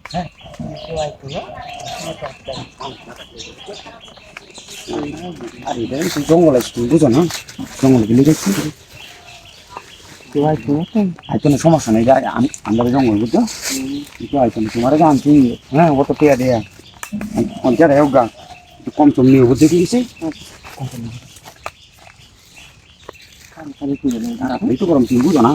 হ্যাঁ আর এটা জঙ্গল আছে তুমি বুঝো না জঙ্গল গেলে দেখছি আইতো না সমস্যা নেই আমরা জঙ্গল বুঝছো কিন্তু আইতো না তোমার আনছি হ্যাঁ ও তো পেয়া দেয়া পঞ্চায়েত হোক গা কম সম নিয়ে বুঝতে কি গেছে এই তো গরম তুমি বুঝো না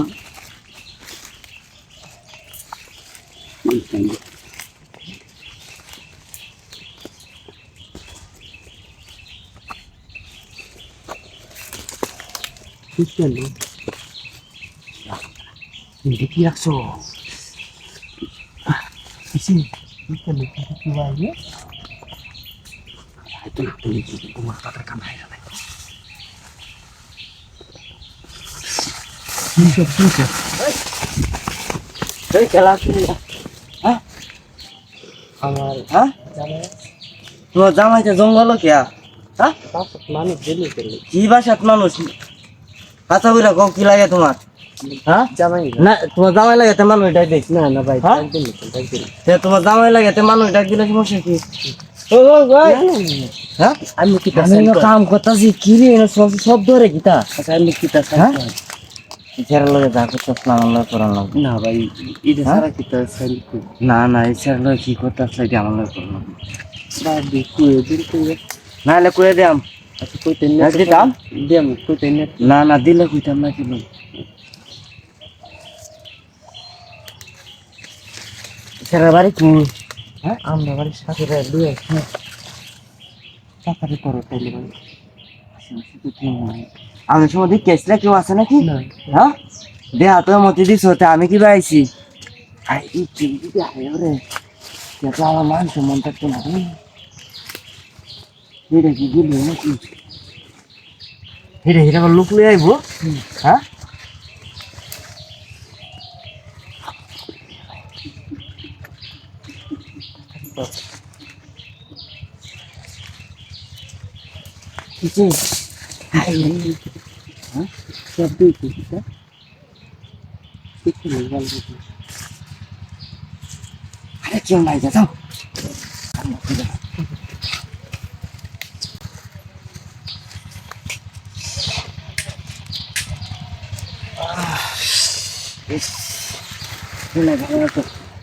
কি রাখছো তোমার তাদের কান হাই খেলা হ্যাঁ আমার হ্যাঁ জামাই তোমার জামাইটা জঙ্গল কেয়া হ্যাঁ মানুষ জেনে গেল কি বাসাত মানুষ কাঁচা বুড়া কম কি লাগে তোমার হ্যাঁ জামাই না তোমার জামাই লাগে তো মানুষ ডাক দিস না না ভাই হ্যাঁ? একদিন তোমার জামাই লাগে তো মানুষ ডাক দিলে সমস্যা কি হ্যাঁ আমি কি কাম করতেছি কি রে সব ধরে কিতা আমি কি তা হ্যাঁ ইচ্ছার লগে যা করতেছ না আমার লগে করার লাগবে না ভাই এটা সারা কি তা সাইল না না ইচ্ছার লগে কি করতেছ এটা আমার লগে করার লাগবে বাদি কুয়ে দিন কুয়ে না হলে কয়ে দিয়াম আচ্ছা কইতে নে দিতাম দিয়াম কইতে নে না না দিলে কইতাম না কি ইচ্ছার বাড়ি কি হ্যাঁ আমরা বাড়ির সাথে দুয়ে চাকরি করো তাইলে ভাই আমি সময় দেখে আসলে কেউ আছে নাকি না হ্যাঁ দেহা তো মতি দিস হতে আমি কি পাইছি আই এই চিন্তি আয় রে এটা আমার মান সম্মান থাকতো না এটা কি দিল নাকি হিরে হিরে আমার লোক লই আইব হ্যাঁ কিছু হ্যাঁ সব দেখি তা কিছু নেই ভালো আরে কেউ নাই যাও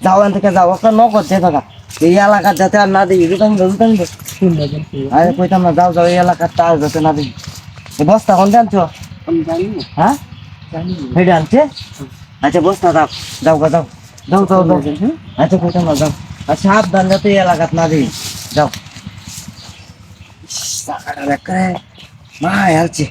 যাও এখান থেকে যাও একটা নক হচ্ছে থাকা এই এলাকার যাতে আর না দিই দুটান আরে কইতাম না যাও যাও এই এলাকার তার যাতে না দিই এই বস্তা কোন আনছো আমি জানি না হ্যাঁ জানি না হেডে আনছে আচ্ছা বস্তা দাও যাও গা যাও যাও যাও যাও আচ্ছা কইতাম না যাও আর সাবধান যাতে এই এলাকার না দিই যাও টাকাটা রেখে মা আসছে